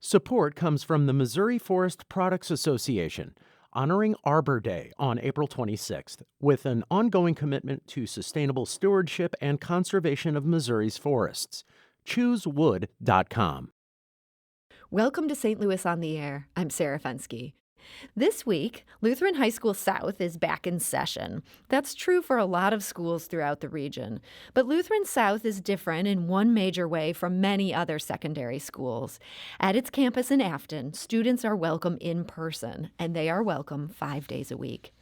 Support comes from the Missouri Forest Products Association, honoring Arbor Day on April 26th, with an ongoing commitment to sustainable stewardship and conservation of Missouri's forests. ChooseWood.com. Welcome to St. Louis on the Air. I'm Sarah Fensky. This week, Lutheran High School South is back in session. That's true for a lot of schools throughout the region. But Lutheran South is different in one major way from many other secondary schools. At its campus in Affton, students are welcome in person, and they are welcome 5 days a week.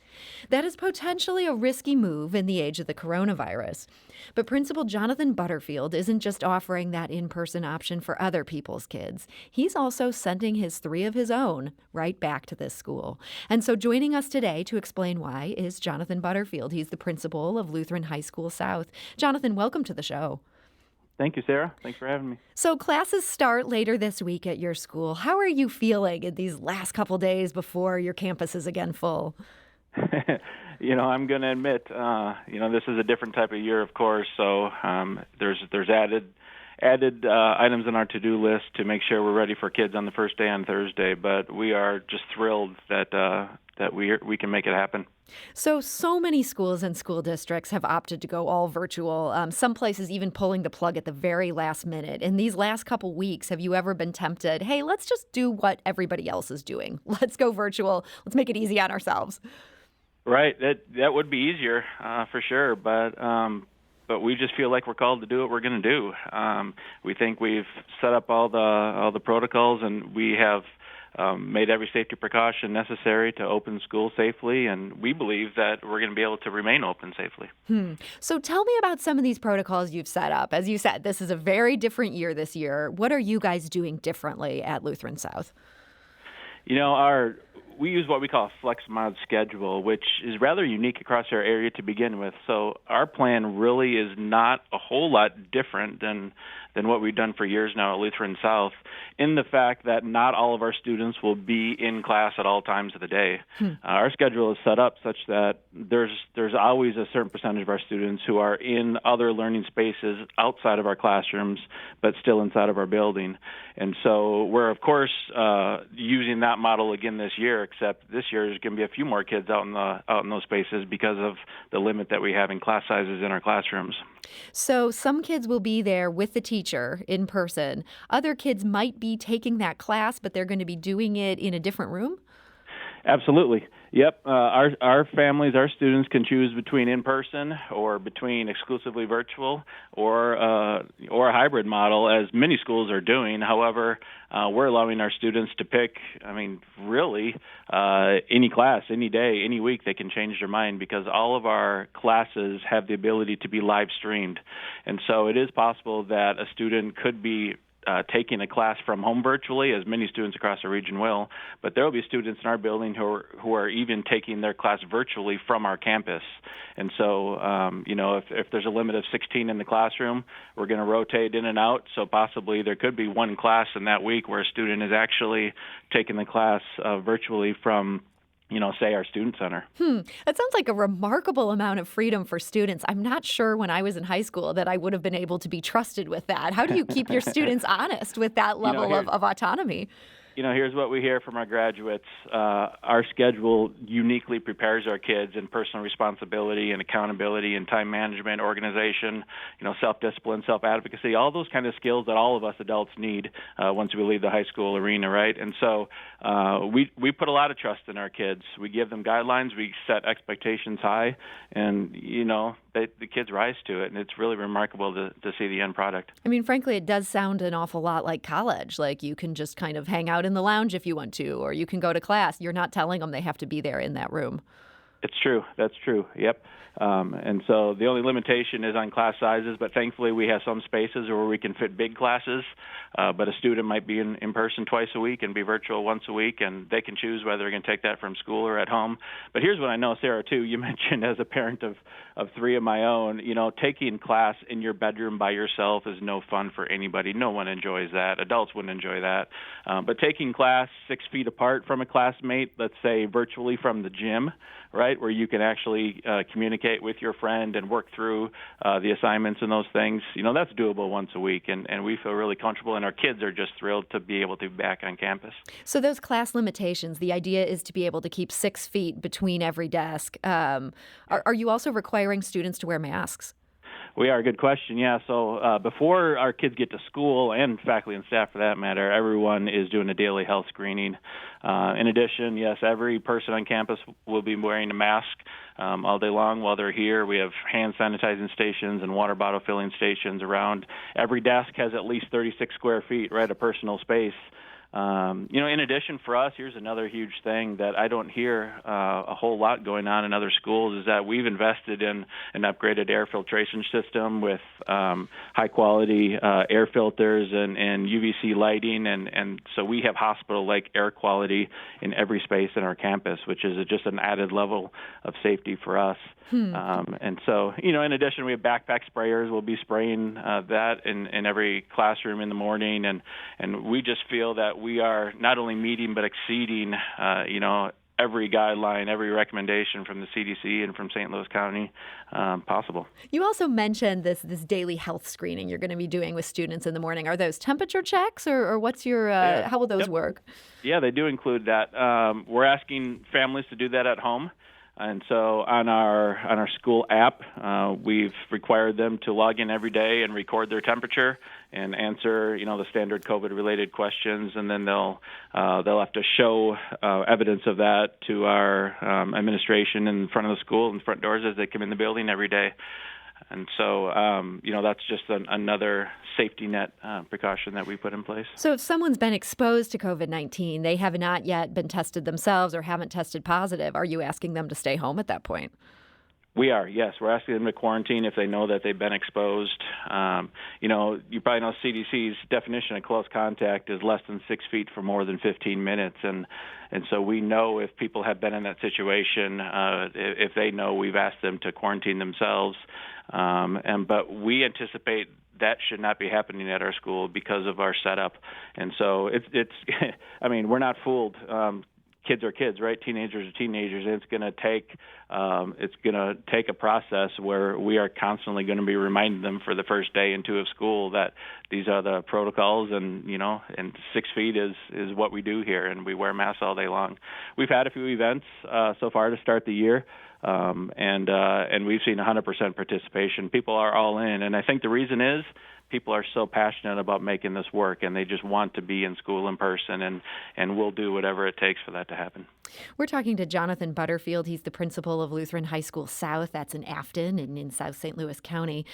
That is potentially a risky move in the age of the coronavirus. But Principal Jonathan Butterfield isn't just offering that in-person option for other people's kids. He's also sending his 3 of his own right back to this school. And so joining us today to explain why is Jonathan Butterfield. He's the principal of Lutheran High School South. Jonathan, welcome to the show. Thank you, Sarah. Thanks for having me. So classes start later this week at your school. How are you feeling in these last couple days before your campus is again full? I'm going to admit, this is a different type of year, of course. So there's added items on our to-do list to make sure we're ready for kids on the first day on Thursday. But we are just thrilled that we can make it happen. So many schools and school districts have opted to go all virtual. Some places even pulling the plug at the very last minute. In these last couple weeks, have you ever been tempted? Hey, let's just do what everybody else is doing. Let's go virtual. Let's make it easy on ourselves. Right, that would be easier for sure, but we just feel like we're called to do what we're going to do. We think we've set up all the protocols, and we have made every safety precaution necessary to open school safely, and we believe that we're going to be able to remain open safely. So tell me about some of these protocols you've set up. As you said, this is a very different year this year. What are you guys doing differently at Lutheran South? We use what we call a flex mod schedule, which is rather unique across our area to begin with. So our plan really is not a whole lot different than what we've done for years now at Lutheran South, in the fact that not all of our students will be in class at all times of the day. Our schedule is set up such that there's always a certain percentage of our students who are in other learning spaces outside of our classrooms, but still inside of our building. And so we're, of course, using that model again this year, except this year there's going to be a few more kids out in those spaces because of the limit that we have in class sizes in our classrooms. So some kids will be there with the teacher in person. Other kids might be taking that class, but they're going to be doing it in a different room? Absolutely. Yep. Our families, our students can choose between in-person or between exclusively virtual or a hybrid model, as many schools are doing. However, we're allowing our students to pick, really any class, any day, any week they can change their mind, because all of our classes have the ability to be live streamed. And so it is possible that a student could be taking a class from home virtually, as many students across the region will, but there will be students in our building who are even taking their class virtually from our campus. And so, if there's a limit of 16 in the classroom, we're going to rotate in and out. So possibly there could be one class in that week where a student is actually taking the class virtually from say our student center. That sounds like a remarkable amount of freedom for students. I'm not sure when I was in high school that I would have been able to be trusted with that. How do you keep your students honest with that level of autonomy? Here's what we hear from our graduates. Our schedule uniquely prepares our kids in personal responsibility and accountability and time management, organization, self-discipline, self-advocacy, all those kind of skills that all of us adults need once we leave the high school arena, right? And so we put a lot of trust in our kids. We give them guidelines. We set expectations high, and, the kids rise to it, and it's really remarkable to see the end product. Frankly, it does sound an awful lot like college. Like, you can just kind of hang out in the lounge if you want to, or you can go to class. You're not telling them they have to be there in that room. It's true. That's true. Yep. And so the only limitation is on class sizes, but thankfully we have some spaces where we can fit big classes, but a student might be in person twice a week and be virtual once a week, and they can choose whether they're going to take that from school or at home. But here's what I know, Sarah, too. You mentioned, as a parent of 3 of my own, taking class in your bedroom by yourself is no fun for anybody. No one enjoys that. Adults wouldn't enjoy that. But taking class 6 feet apart from a classmate, let's say virtually from the gym, right? right, where you can actually communicate with your friend and work through the assignments and those things, that's doable once a week, and we feel really comfortable, and our kids are just thrilled to be able to be back on campus. So those class limitations, the idea is to be able to keep 6 feet between every desk. Are you also requiring students to wear masks? We are. Good question. Yeah. So before our kids get to school, and faculty and staff for that matter, everyone is doing a daily health screening. In addition, yes, every person on campus will be wearing a mask all day long while they're here. We have hand sanitizing stations and water bottle filling stations around. Every desk has at least 36 square feet, right, of personal space. In addition, for us, here's another huge thing that I don't hear a whole lot going on in other schools is that we've invested in an upgraded air filtration system with high-quality air filters and UVC lighting, and so we have hospital-like air quality in every space in our campus, which is just an added level of safety for us. And so, in addition, we have backpack sprayers. We'll be spraying that in every classroom in the morning, and we just feel that we are not only meeting but exceeding, every guideline, every recommendation from the CDC and from St. Louis County possible. You also mentioned this daily health screening you're going to be doing with students in the morning. Are those temperature checks, or what's your how will those work? Yeah, they do include that. We're asking families to do that at home. And so on our school app, we've required them to log in every day and record their temperature and answer, the standard COVID-related questions, and then they'll have to show evidence of that to our administration in front of the school and front doors as they come in the building every day. And so, that's just another safety net precaution that we put in place. So if someone's been exposed to COVID-19, they have not yet been tested themselves or haven't tested positive, are you asking them to stay home at that point? We are, yes. We're asking them to quarantine if they know that they've been exposed. You probably know CDC's definition of close contact is less than 6 feet for more than 15 minutes. And so we know if people have been in that situation, if they know, we've asked them to quarantine themselves. But we anticipate that should not be happening at our school because of our setup. And so it's we're not fooled. Kids are kids, right? Teenagers are teenagers. And it's going to take a process where we are constantly going to be reminding them for the first day and two of school that these are the protocols, and 6 feet is what we do here, and we wear masks all day long. We've had a few events so far to start the year. And we've seen 100% participation. People are all in, and I think the reason is people are so passionate about making this work, and they just want to be in school in person, and we'll do whatever it takes for that to happen. We're talking to Jonathan Butterfield. He's the principal of Lutheran High School South. That's in Affton and in South St. Louis County.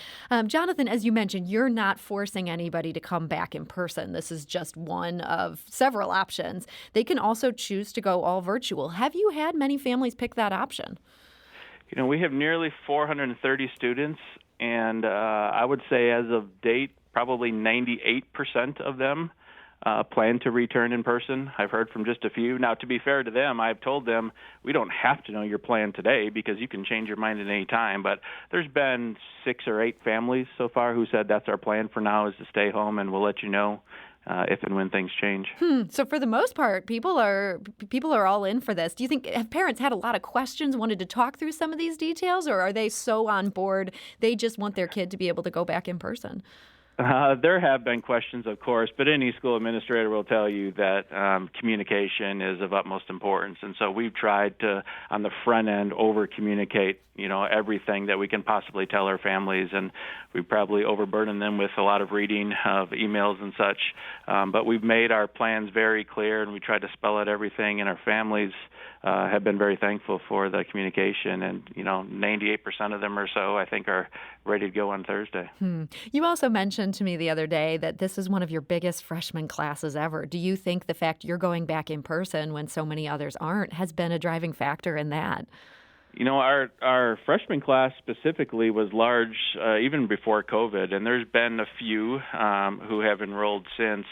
Jonathan, as you mentioned, you're not forcing anybody to come back in person. This is just one of several options. They can also choose to go all virtual. Have you had many families pick that option? We have nearly 430 students, and I would say as of date, probably 98% of them plan to return in person. I've heard from just a few. Now, to be fair to them, I've told them we don't have to know your plan today because you can change your mind at any time. But there's been 6 or 8 families so far who said that's our plan for now, is to stay home, and we'll let you know if and when things change. So for the most part, people are all in for this. Do you think, have parents had a lot of questions, wanted to talk through some of these details, or are they so on board they just want their kid to be able to go back in person? There have been questions, of course, but any school administrator will tell you that communication is of utmost importance. And so we've tried to, on the front end, over-communicate, everything that we can possibly tell our families. And we probably overburden them with a lot of reading of emails and such. But we've made our plans very clear, and we tried to spell out everything, and our families have been very thankful for the communication. And, 98% of them or so, I think, are ready to go on Thursday. You also mentioned to me the other day that this is one of your biggest freshman classes ever. Do you think the fact you're going back in person when so many others aren't has been a driving factor in that? Our freshman class specifically was large even before COVID, and there's been a few who have enrolled since.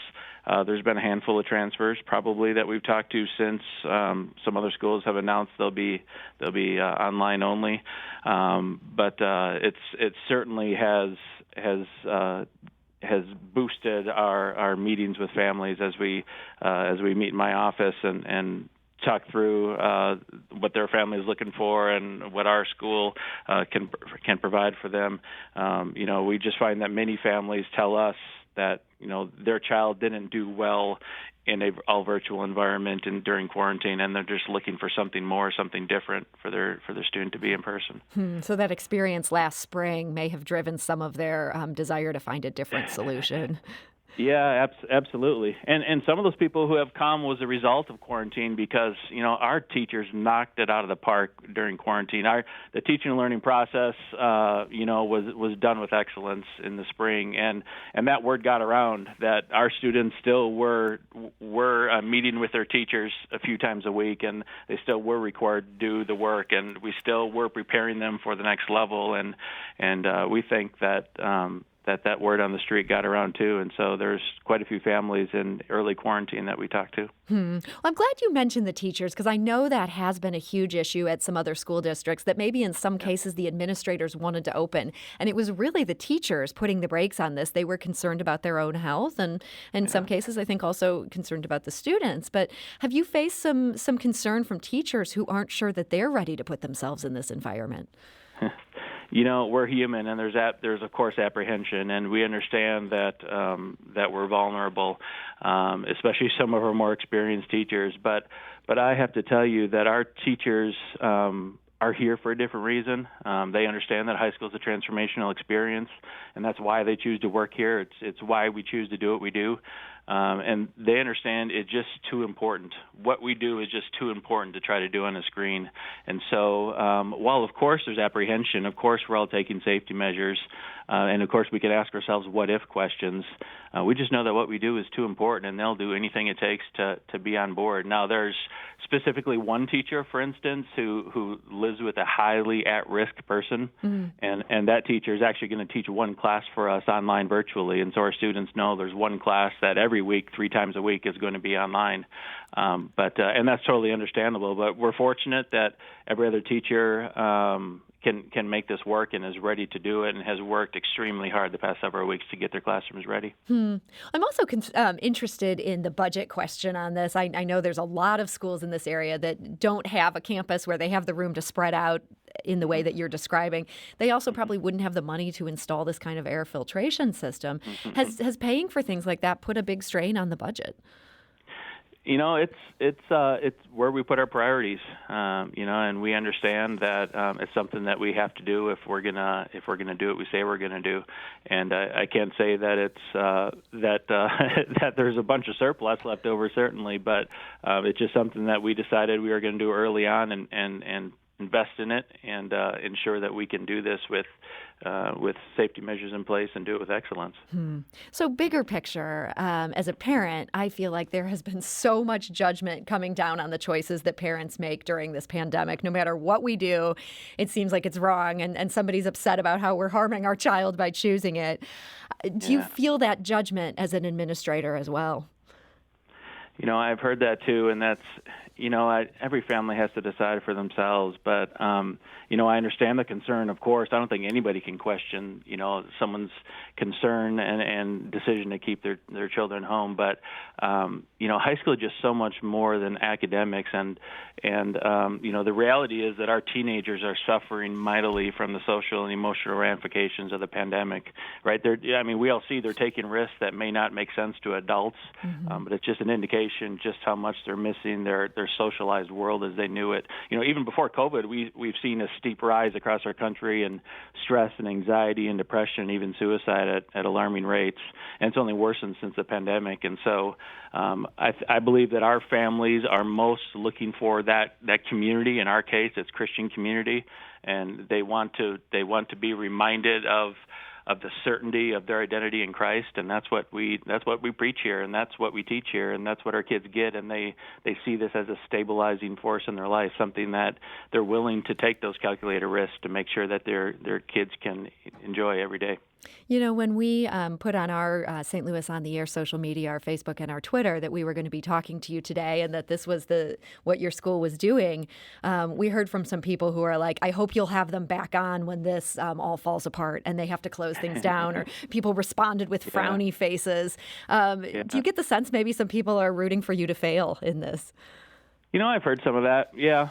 There's been a handful of transfers probably that we've talked to since. Some other schools have announced they'll be online only, but it certainly has boosted our meetings with families as we meet in my office and talk through what their family is looking for and what our school can provide for them. We just find that many families tell us that their child didn't do well in a all virtual environment and during quarantine, and they're just looking for something more, something different for their student to be in person. So that experience last spring may have driven some of their desire to find a different solution. Yeah, absolutely. And some of those people who have come was a result of quarantine because, our teachers knocked it out of the park during quarantine. The teaching and learning process, was done with excellence in the spring. And that word got around that our students still were meeting with their teachers a few times a week, and they still were required to do the work, and we still were preparing them for the next level. And we think that that word on the street got around too, and so there's quite a few families in early quarantine that we talked to. Well, I'm glad you mentioned the teachers, because I know that has been a huge issue at some other school districts, that maybe in some cases the administrators wanted to open, and it was really the teachers putting the brakes on this. They were concerned about their own health, and in some cases I think also concerned about the students. But have you faced some concern from teachers who aren't sure that they're ready to put themselves in this environment? We're human, and there's of course apprehension, and we understand that we're vulnerable, especially some of our more experienced teachers. But I have to tell you that our teachers are here for a different reason. They understand that high school is a transformational experience, and that's why they choose to work here. It's why we choose to do what we do. And they understand it's just too important. What we do is just too important to try to do on a screen. And so while, of course, there's apprehension, of course, we're all taking safety measures, and, of course, we can ask ourselves what-if questions. We just know that what we do is too important, and they'll do anything it takes to be on board. Now, there's specifically one teacher, for instance, who lives with a highly at-risk person, and that teacher is actually going to teach one class for us online virtually. And so our students know there's one class that every week, 3 times a week, is going to be online. And that's totally understandable. But we're fortunate that every other teacher can make this work and is ready to do it and has worked extremely hard the past several weeks to get their classrooms ready. I'm also interested in the budget question on this. I know there's a lot of schools in this area that don't have a campus where they have the room to spread out in the way that you're describing. They also probably wouldn't have the money to install this kind of air filtration system. Has paying for things like that put a big strain on the budget? It's where we put our priorities, and we understand that it's something that we have to do if we're gonna do what we say we're gonna do. And I can't say that it's that there's a bunch of surplus left over, certainly, but it's just something that we decided we were going to do early on and invest in it and ensure that we can do this with safety measures in place and do it with excellence. So bigger picture, as a parent, I feel like there has been so much judgment coming down on the choices that parents make during this pandemic. No matter what we do, it seems like it's wrong, and somebody's upset about how we're harming our child by choosing it. Do you feel that judgment as an administrator as well? I've heard that too, and that's, every family has to decide for themselves. But, I understand the concern, of course. I don't think anybody can question, someone's concern and decision to keep their children home. But, high school is just so much more than academics. And the reality is that our teenagers are suffering mightily from the social and emotional ramifications of the pandemic, right? We all see they're taking risks that may not make sense to adults, but it's just an indication just how much they're missing their socialized world as they knew it. Even before COVID, we've seen a steep rise across our country in stress and anxiety and depression and even suicide at alarming rates. And it's only worsened since the pandemic. And so I believe that our families are most looking for that community. In our case, it's Christian community, and they want to be reminded of the certainty of their identity in Christ, and that's what we preach here, and that's what we teach here, and that's what our kids get, and they see this as a stabilizing force in their life, something that they're willing to take those calculated risks to make sure that their kids can enjoy every day. When we put on our St. Louis on the Air social media, our Facebook and our Twitter, that we were going to be talking to you today and that this was what your school was doing, we heard from some people who are like, I hope you'll have them back on when this all falls apart and they have to close things down, or people responded with frowny faces. Do you get the sense maybe some people are rooting for you to fail in this? I've heard some of that. Yeah,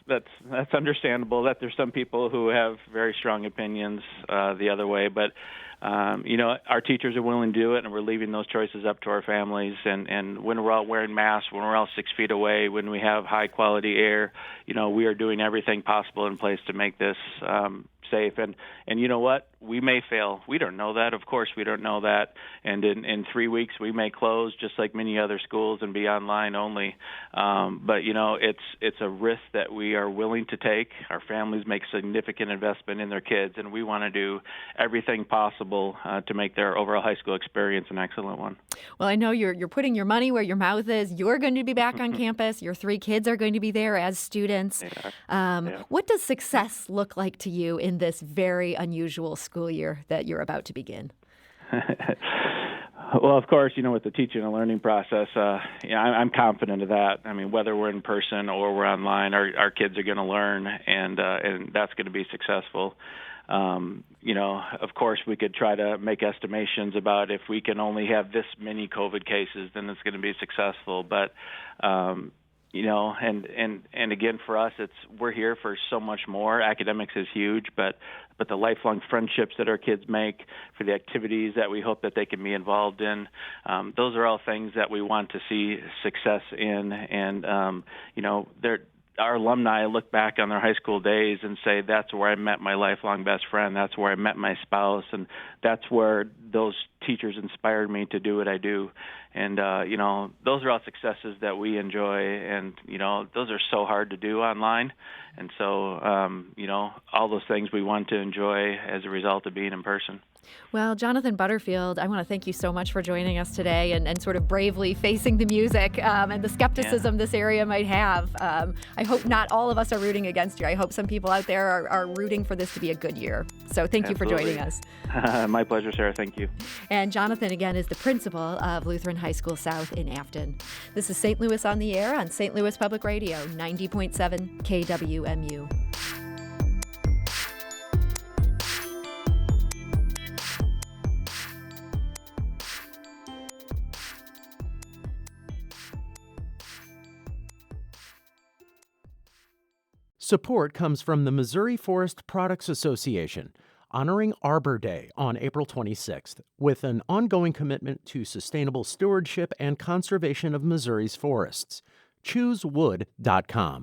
that's understandable. That there's some people who have very strong opinions the other way, but our teachers are willing to do it, and we're leaving those choices up to our families. And when we're all wearing masks, when we're all 6 feet away, when we have high quality air, we are doing everything possible in place to make this safe. And you know what? We may fail. We don't know that. Of course, we don't know that. And in 3 weeks, we may close just like many other schools and be online only. But it's a risk that we are willing to take. Our families make significant investment in their kids, and we want to do everything possible to make their overall high school experience an excellent one. Well, I know you're putting your money where your mouth is. You're going to be back on campus. Your 3 kids are going to be there as students. Yeah. What does success look like to you in this very unusual school year that you're about to begin? Well, of course, with the teaching and learning process, I'm confident of that. I mean, whether we're in person or we're online, our kids are going to learn, and that's going to be successful. Of course, we could try to make estimations about if we can only have this many COVID cases, then it's going to be successful. But and again, for us, we're here for so much more. Academics is huge, but the lifelong friendships that our kids make, for the activities that we hope that they can be involved in, those are all things that we want to see success in. And our alumni look back on their high school days and say, that's where I met my lifelong best friend. That's where I met my spouse. And that's where those teachers inspired me to do what I do. And, those are all successes that we enjoy. And, those are so hard to do online. And so, all those things we want to enjoy as a result of being in person. Well, Jonathan Butterfield, I want to thank you so much for joining us today and sort of bravely facing the music and the skepticism this area might have. I hope not all of us are rooting against you. I hope some people out there are rooting for this to be a good year. So thank you for joining us. My pleasure, Sarah. Thank you. And Jonathan, again, is the principal of Lutheran High School South in Affton. This is St. Louis on the Air on St. Louis Public Radio, 90.7 KWMU. Support comes from the Missouri Forest Products Association, honoring Arbor Day on April 26th, with an ongoing commitment to sustainable stewardship and conservation of Missouri's forests. ChooseWood.com.